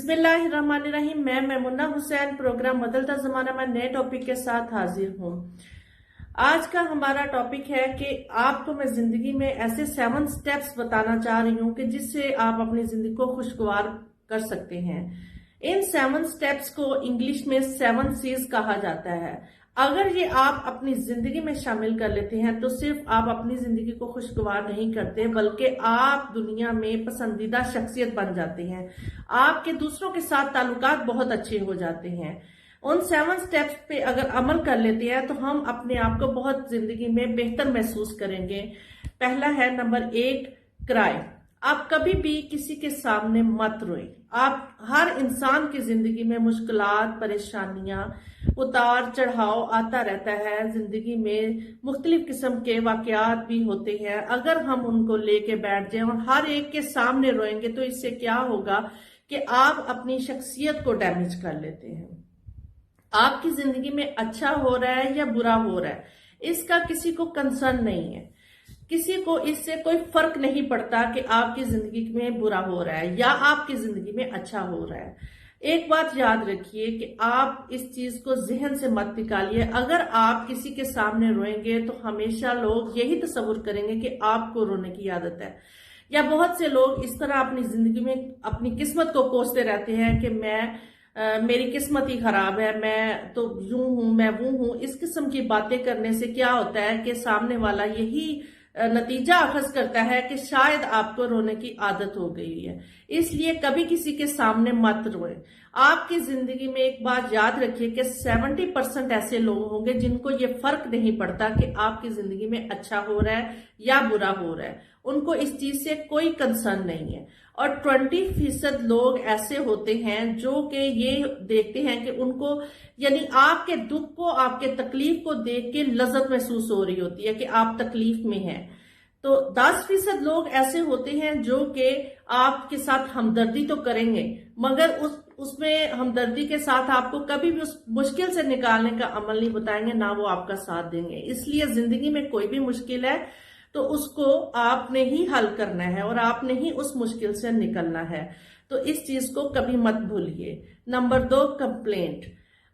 बिस्मिल्लाहिर्रहमानिर्रहीम। मैं मैमुना हुसैन प्रोग्राम बदलता जमाना में नए टॉपिक के साथ हाजिर हूँ। आज का हमारा टॉपिक है कि आपको मैं जिंदगी में ऐसे 7 स्टेप्स बताना चाह रही हूँ कि जिससे आप अपनी जिंदगी को खुशगवार कर सकते हैं। इन 7 स्टेप्स को इंग्लिश में 7 C's कहा जाता है। अगर ये आप अपनी जिंदगी में शामिल कर लेते हैं तो सिर्फ आप अपनी जिंदगी को खुशगवार नहीं करते, बल्कि आप दुनिया में पसंदीदा शख्सियत बन जाते हैं। आपके दूसरों के साथ ताल्लुकात बहुत अच्छे हो जाते हैं। उन 7 स्टेप्स पे अगर अमल कर लेते हैं तो हम अपने आप को बहुत जिंदगी में बेहतर महसूस करेंगे। पहला है नंबर 1, क्राई। आप कभी भी किसी के सामने मत रोएं। आप हर इंसान की जिंदगी में मुश्किलात, परेशानियां, उतार चढ़ाव आता रहता है। जिंदगी में मुख्तलिफ किस्म के वाकयात भी होते हैं। अगर हम उनको लेके बैठ जाएं और हर एक के सामने रोएंगे तो इससे क्या होगा कि आप अपनी शख्सियत को डैमेज कर लेते हैं। आपकी जिंदगी में अच्छा हो रहा है या बुरा हो रहा है, इसका किसी को कंसर्न नहीं है। किसी को इससे कोई फर्क नहीं पड़ता कि आपकी जिंदगी में बुरा हो रहा है या आपकी जिंदगी में अच्छा हो रहा है। एक बात याद रखिए कि आप इस चीज को जहन से मत निकालिए। अगर आप किसी के सामने रोएंगे तो हमेशा लोग यही तस्वुर करेंगे कि आपको रोने की आदत है। या बहुत से लोग इस तरह अपनी जिंदगी में अपनी किस्मत को कोसते रहते हैं कि मेरी किस्मत ही खराब है, मैं तो यूं हूं, मैं वो हूं। इस किस्म की बातें करने से क्या होता है कि सामने वाला यही नतीजा अखज़ करता है कि शायद आपको रोने की आदत हो गई है। इसलिए कभी किसी के सामने मत रोएं। आपकी जिंदगी में एक बात याद रखिए कि 70% ऐसे लोग होंगे जिनको ये फर्क नहीं पड़ता कि आपकी जिंदगी में अच्छा हो रहा है या बुरा हो रहा है। उनको इस चीज से कोई कंसर्न नहीं है। और 20% लोग ऐसे होते हैं जो कि ये देखते हैं कि उनको, यानी आपके दुख को, आपके तकलीफ को देख के लज्जत महसूस हो रही होती है कि आप तकलीफ में हैं। तो 10% लोग ऐसे होते हैं जो कि आपके साथ हमदर्दी तो करेंगे, मगर उसमें हमदर्दी के साथ आपको कभी भी उस मुश्किल से निकालने का अमल नहीं बताएंगे, ना वो आपका साथ देंगे। इसलिए जिंदगी में कोई भी मुश्किल है तो उसको आपने ही हल करना है और आपने ही उस मुश्किल से निकलना है। तो इस चीज को कभी मत भूलिए। Number 2, complaint.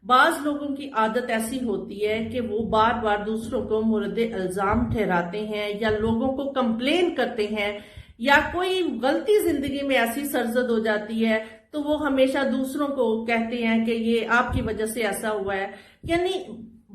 बाज लोगों की आदत ऐसी होती है कि वो बार बार दूसरों को मुर्द इल्जाम ठहराते हैं या लोगों को कंप्लेन करते हैं, या कोई गलती जिंदगी में ऐसी सरजद हो जाती है तो वो हमेशा दूसरों को कहते हैं कि ये आपकी वजह से ऐसा हुआ है। यानी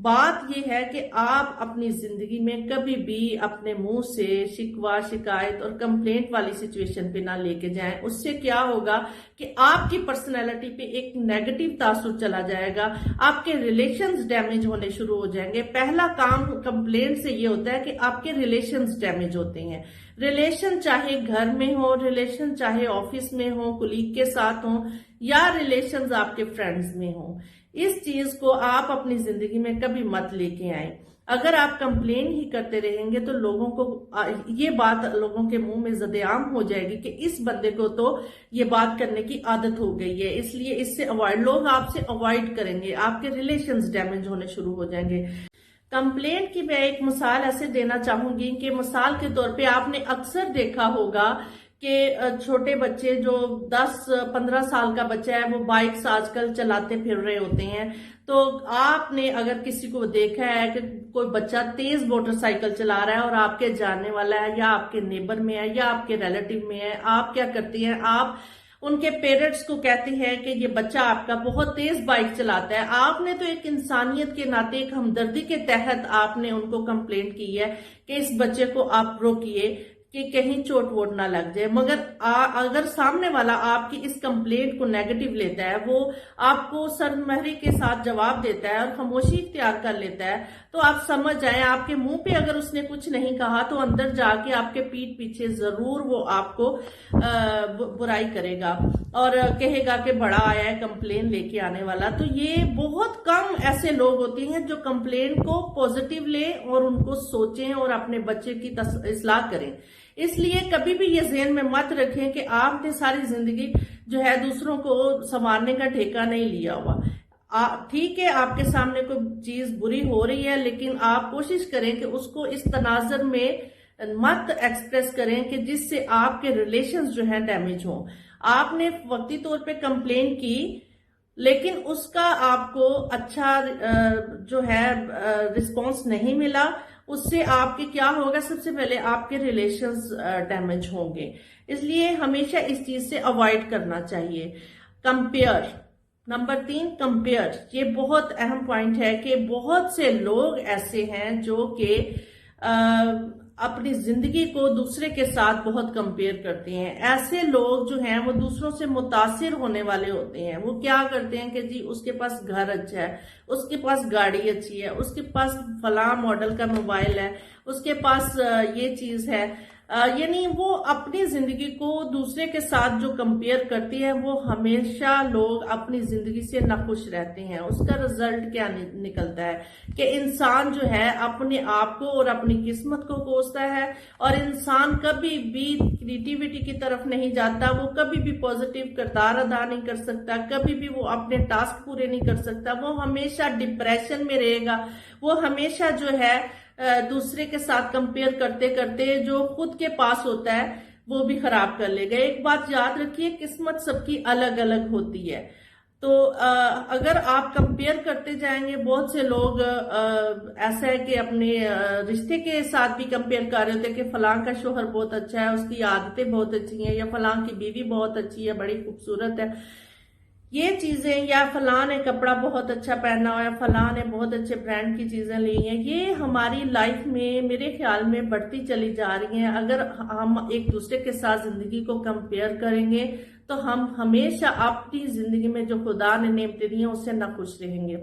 बात यह है कि आप अपनी जिंदगी में कभी भी अपने मुंह से शिकवा, शिकायत और कंप्लेंट वाली सिचुएशन पे ना लेके जाएं। उससे क्या होगा कि आपकी पर्सनैलिटी पे एक नेगेटिव तासुर चला जाएगा, आपके रिलेशंस डैमेज होने शुरू हो जाएंगे। पहला काम कंप्लेंट से ये होता है कि आपके रिलेशंस डैमेज होते हैं। रिलेशन चाहे घर में हो, रिलेशन चाहे ऑफिस में हो, कुलीग के साथ हो, या रिलेशंस आपके फ्रेंड्स में हो। इस चीज को आप अपनी जिंदगी में कभी मत लेके आए। अगर आप कंप्लेन ही करते रहेंगे तो लोगों को ये बात लोगों के मुंह में ज़द-ए-आम हो जाएगी कि इस बंदे को तो ये बात करने की आदत हो गई है, इसलिए इससे लोग आपसे अवॉइड करेंगे, आपके रिलेशंस डैमेज होने शुरू हो जाएंगे। कंप्लेंट की मैं एक मिसाल ऐसे देना चाहूंगी कि मिसाल के तौर पे आपने अक्सर देखा होगा कि छोटे बच्चे, जो 10-15 साल का बच्चा है, वो बाइक्स आजकल चलाते फिर रहे होते हैं। तो आपने अगर किसी को देखा है कि कोई बच्चा तेज मोटरसाइकिल चला रहा है और आपके जानने वाला है या आपके नेबर में है या आपके रिलेटिव में है, आप क्या करती हैं? आप उनके पेरेंट्स को कहते हैं कि ये बच्चा आपका बहुत तेज बाइक चलाता है। आपने तो एक इंसानियत के नाते, एक हमदर्दी के तहत आपने उनको कंप्लेंट की है कि इस बच्चे को आप रोकिए कि कहीं चोट वोट ना लग जाए। मगर अगर सामने वाला आपकी इस कंप्लेंट को नेगेटिव लेता है, वो आपको सरमहरी के साथ जवाब देता है और खामोशी इख्तियार कर लेता है, तो आप समझ जाएं आपके मुंह पे अगर उसने कुछ नहीं कहा तो अंदर जाके आपके पीठ पीछे जरूर वो आपको बुराई करेगा और कहेगा कि बड़ा आया है कंप्लेन लेके आने वाला। तो ये बहुत कम ऐसे लोग होते हैं जो कंप्लेन को पॉजिटिव ले और उनको सोचें और अपने बच्चे की इस्लाह करें। इसलिए कभी भी ये ज़हन में मत रखें कि आपने सारी जिंदगी जो है दूसरों को संवारने का ठेका नहीं लिया हुआ। ठीक है, आपके सामने कोई चीज बुरी हो रही है, लेकिन आप कोशिश करें कि उसको इस तनाजर में मत एक्सप्रेस करें कि जिससे आपके रिलेशंस जो है डैमेज हों। آپ نے وقتی طور پہ کمپلین کی لیکن اس کا آپ کو اچھا جو ہے رسپانس نہیں ملا، اس سے آپ کے کیا ہوگا؟ سب سے پہلے آپ کے ریلیشنز ڈیمیج ہوں گے. اس لیے ہمیشہ اس چیز سے اوائڈ کرنا چاہیے. کمپیئر. Number 3، compare. یہ بہت اہم پوائنٹ ہے کہ بہت سے لوگ ایسے ہیں جو کہ اپنی زندگی کو دوسرے کے ساتھ بہت کمپیئر کرتے ہیں. ایسے لوگ جو ہیں وہ دوسروں سے متاثر ہونے والے ہوتے ہیں. وہ کیا کرتے ہیں کہ جی اس کے پاس گھر اچھا ہے، اس کے پاس گاڑی اچھی ہے، اس کے پاس فلاں ماڈل کا موبائل ہے، اس کے پاس یہ چیز ہے. یعنی وہ اپنی زندگی کو دوسرے کے ساتھ جو کمپیئر کرتی ہے، وہ ہمیشہ لوگ اپنی زندگی سے ناخوش رہتے ہیں. اس کا رزلٹ کیا نکلتا ہے کہ انسان جو ہے اپنے آپ کو اور اپنی قسمت کو کوستا ہے، اور انسان کبھی بھی کریٹیوٹی کی طرف نہیں جاتا. وہ کبھی بھی پازیٹیو کردار ادا نہیں کر سکتا، کبھی بھی وہ اپنے ٹاسک پورے نہیں کر سکتا. وہ ہمیشہ ڈپریشن میں رہے گا. وہ ہمیشہ جو ہے دوسرے کے ساتھ کمپیئر کرتے کرتے جو خود کے پاس ہوتا ہے وہ بھی خراب کر لے گا. ایک بات یاد رکھیے، قسمت سب کی الگ الگ ہوتی ہے. تو اگر آپ کمپیئر کرتے جائیں گے، بہت سے لوگ ایسا ہے کہ اپنے رشتے کے ساتھ بھی کمپیئر کر رہے ہوتے ہیں کہ فلاں کا شوہر بہت اچھا ہے، اس کی عادتیں بہت اچھی ہیں، یا فلاں کی بیوی بہت اچھی ہے، بڑی خوبصورت ہے. یہ چیزیں، یا فلاں نے کپڑا بہت اچھا پہنا ہوا ہے، فلاں نے بہت اچھے برانڈ کی چیزیں لی ہیں، یہ ہماری لائف میں میرے خیال میں بڑھتی چلی جا رہی ہیں. اگر ہم ایک دوسرے کے ساتھ زندگی کو کمپیئر کریں گے تو ہم ہمیشہ اپنی زندگی میں جو خدا نے نعمتیں دی ہیں اس سے ناخوش رہیں گے.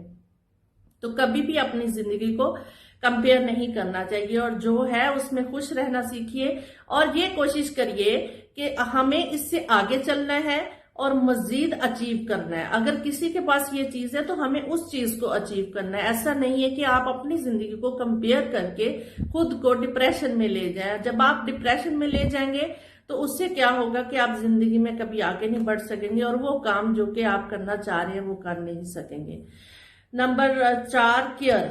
تو کبھی بھی اپنی زندگی کو کمپیئر نہیں کرنا چاہیے، اور جو ہے اس میں خوش رہنا سیکھیے، اور یہ کوشش کریے کہ ہمیں اس سے آگے چلنا ہے اور مزید اچیو کرنا ہے. اگر کسی کے پاس یہ چیز ہے تو ہمیں اس چیز کو اچیو کرنا ہے. ایسا نہیں ہے کہ آپ اپنی زندگی کو کمپیئر کر کے خود کو ڈپریشن میں لے جائیں. جب آپ ڈپریشن میں لے جائیں گے تو اس سے کیا ہوگا کہ آپ زندگی میں کبھی آگے نہیں بڑھ سکیں گے، اور وہ کام جو کہ آپ کرنا چاہ رہے ہیں وہ کر نہیں سکیں گے. Number 4، care.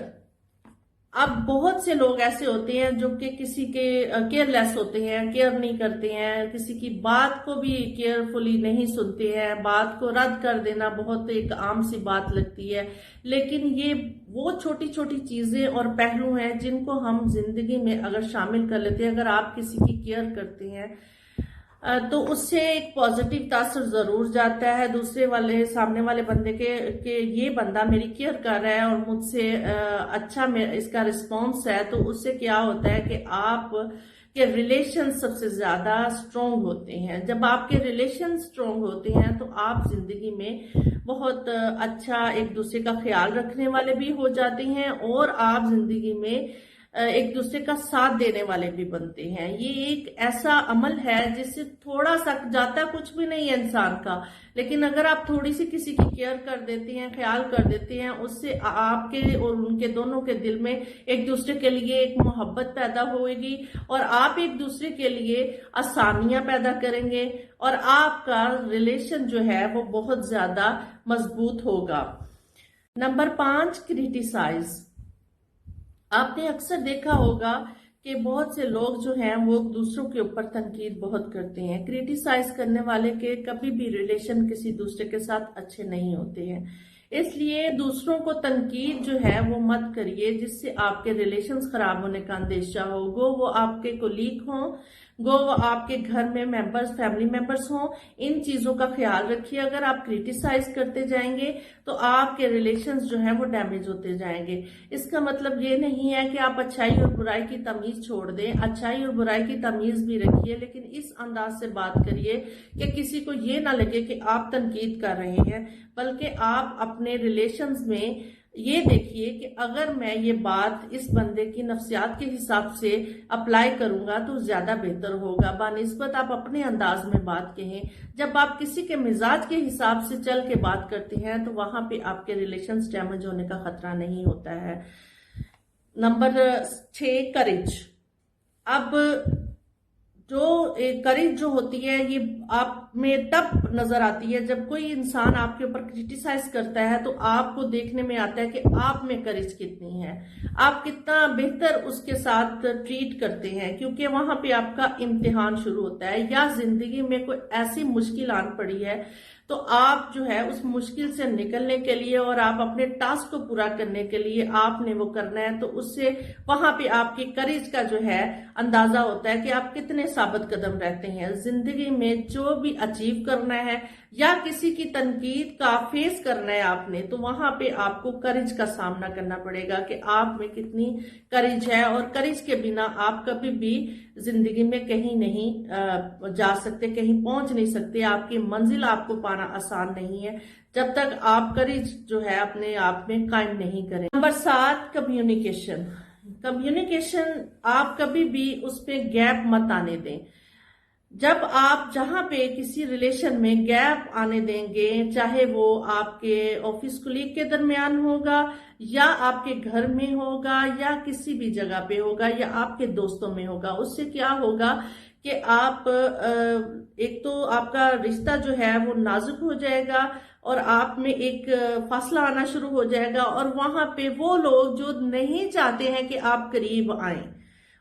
اب بہت سے لوگ ایسے ہوتے ہیں جو کہ کسی کے کیئر لیس ہوتے ہیں، کیئر نہیں کرتے ہیں، کسی کی بات کو بھی کیئرفلی نہیں سنتے ہیں. بات کو رد کر دینا بہت ایک عام سی بات لگتی ہے، لیکن یہ وہ چھوٹی چھوٹی چیزیں اور پہلو ہیں جن کو ہم زندگی میں اگر شامل کر لیتے ہیں. اگر آپ کسی کی کیئر کرتے ہیں تو اس سے ایک پازیٹیو تاثر ضرور جاتا ہے دوسرے والے سامنے والے بندے کے کہ یہ بندہ میری کیئر کر رہا ہے اور مجھ سے اچھا اس کا رسپانس ہے. تو اس سے کیا ہوتا ہے کہ آپ کے ریلیشن سب سے زیادہ سٹرونگ ہوتے ہیں. جب آپ کے ریلیشن سٹرونگ ہوتے ہیں تو آپ زندگی میں بہت اچھا ایک دوسرے کا خیال رکھنے والے بھی ہو جاتے ہیں، اور آپ زندگی میں ایک دوسرے کا ساتھ دینے والے بھی بنتے ہیں. یہ ایک ایسا عمل ہے جس سے تھوڑا سا جاتا کچھ بھی نہیں ہے انسان کا، لیکن اگر آپ تھوڑی سی کسی کی کیئر کر دیتے ہیں، خیال کر دیتے ہیں، اس سے آپ کے اور ان کے دونوں کے دل میں ایک دوسرے کے لیے ایک محبت پیدا ہوئے گی، اور آپ ایک دوسرے کے لیے آسانیاں پیدا کریں گے، اور آپ کا ریلیشن جو ہے وہ بہت زیادہ مضبوط ہوگا. Number 5، criticise. آپ نے اکثر دیکھا ہوگا کہ بہت سے لوگ جو ہیں وہ دوسروں کے اوپر تنقید بہت کرتے ہیں. کریٹیسائز کرنے والے کے کبھی بھی ریلیشن کسی دوسرے کے ساتھ اچھے نہیں ہوتے ہیں. اس لیے دوسروں کو تنقید جو ہے وہ مت کریے جس سے آپ کے ریلیشنز خراب ہونے کا اندیشہ ہو. وہ آپ کے کولیگ ہوں، وہ آپ کے گھر میں ممبرز، فیملی ممبرز ہوں، ان چیزوں کا خیال رکھیے. اگر آپ کریٹیسائز کرتے جائیں گے تو آپ کے ریلیشنز جو ہیں وہ ڈیمیج ہوتے جائیں گے. اس کا مطلب یہ نہیں ہے کہ آپ اچھائی اور برائی کی تمیز چھوڑ دیں. اچھائی اور برائی کی تمیز بھی رکھیے، لیکن اس انداز سے بات کریے کہ کسی کو یہ نہ لگے کہ آپ تنقید کر رہے ہیں، بلکہ آپ اپنے ریلیشنز میں یہ دیکھیے کہ اگر میں یہ بات اس بندے کی نفسیات کے حساب سے اپلائی کروں گا تو زیادہ بہتر ہوگا، بنسبت آپ اپنے انداز میں بات کہیں. جب آپ کسی کے مزاج کے حساب سے چل کے بات کرتے ہیں تو وہاں پہ آپ کے ریلیشنز ڈیمیج ہونے کا خطرہ نہیں ہوتا ہے. Number 6، courage. اب जो करेज जो होती है ये आप में तब नजर आती है जब कोई इंसान आपके ऊपर क्रिटिसाइज करता है, तो आपको देखने में आता है कि आप में करेज कितनी है, आप कितना बेहतर उसके साथ ट्रीट करते हैं, क्योंकि वहां पे आपका इम्तिहान शुरू होता है। या जिंदगी में कोई ऐसी मुश्किल आन पड़ी है तो आप जो है उस मुश्किल से निकलने के लिए और आप अपने टास्क को पूरा करने के लिए आपने वो करना है, तो उससे वहां पे आपकी करेज का जो है अंदाजा होता है कि आप कितने साबित कदम रहते हैं। जिंदगी में जो भी अचीव करना है या किसी की तनकीद का फेस करना है आपने, तो वहां पे आपको करेज का सामना करना पड़ेगा कि आप में कितनी करेज है। और करेज के बिना आप कभी भी जिंदगी में कहीं नहीं जा सकते, कहीं पहुंच नहीं सकते। आपकी मंजिल आपको पाना आसान नहीं है जब तक आप करेज जो है अपने आप में कायम नहीं करें। Number 7, communication. कम्युनिकेशन आप कभी भी उस पे गैप मत आने दें। जब आप जहां पे किसी रिलेशन में गैप आने देंगे, चाहे वो आपके ऑफिस कुलीग के दरमियान होगा या आपके घर में होगा या किसी भी जगह पे होगा या आपके दोस्तों में होगा, उससे क्या होगा कि आप एक तो आपका रिश्ता जो है वो नाजुक हो जाएगा और आप में एक फासला आना शुरू हो जाएगा। और वहां पे वो लोग जो नहीं चाहते हैं कि आप करीब आए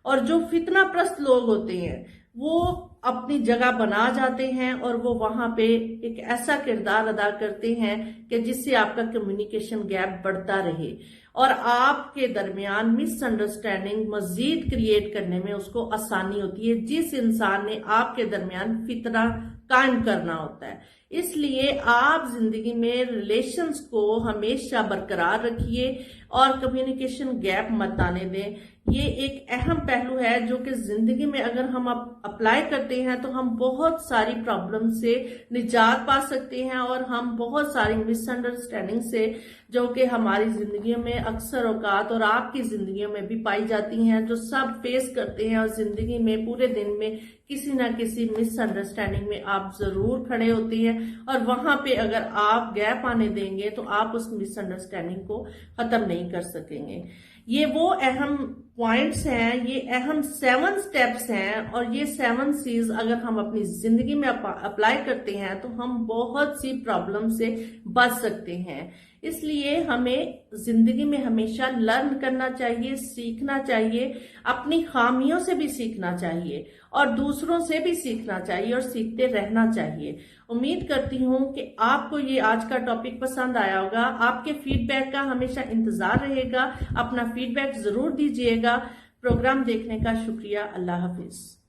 और जो फितना प्रस्त लोग होते हैं वो अपनी जगह बना जाते हैं और वो वहां पे एक ऐसा किरदार अदा करते हैं कि जिससे आपका कम्युनिकेशन गैप बढ़ता रहे और आपके दरमियान मिसअंडरस्टैंडिंग मजीद क्रिएट करने में उसको आसानी होती है, जिस इंसान ने आपके दरमियान फितना कायम करना होता है। इसलिए आप जिंदगी में रिलेशंस को हमेशा बरकरार रखिए और कम्युनिकेशन गैप मत आने दें। ये एक अहम पहलू है जो कि जिंदगी में अगर हम अप्लाई करते हैं तो हम बहुत सारी प्रॉब्लम से निजात पा सकते हैं और हम बहुत सारी मिसअंडरस्टैंडिंग से जो कि हमारी जिंदगी में अक्सर औकात और आपकी जिंदगियों में भी पाई जाती हैं, जो सब फेस करते हैं और जिंदगी में पूरे दिन में किसी ना किसी मिसअंडरस्टैंडिंग में आप जरूर खड़े होते हैं और वहां पे अगर आप गैप आने देंगे तो आप उस मिसअंडरस्टैंडिंग को खत्म नहीं कर सकेंगे। ये वो अहम पॉइंट्स हैं, ये अहम 7 स्टेप्स हैं और ये 7 चीज अगर हम अपनी जिंदगी में अप्लाई करते हैं तो हम बहुत सी प्रॉब्लम से बच सकते हैं। इसलिए हमें जिंदगी में हमेशा लर्न करना चाहिए, सीखना चाहिए, अपनी खामियों से भी सीखना चाहिए और दूसरों से भी सीखना चाहिए और सीखते रहना चाहिए। उम्मीद करती हूँ कि आपको ये आज का टॉपिक पसंद आया होगा। आपके फीडबैक का हमेशा इंतजार रहेगा, अपना फीडबैक जरूर दीजिएगा। प्रोग्राम देखने का शुक्रिया। अल्लाह हाफिज।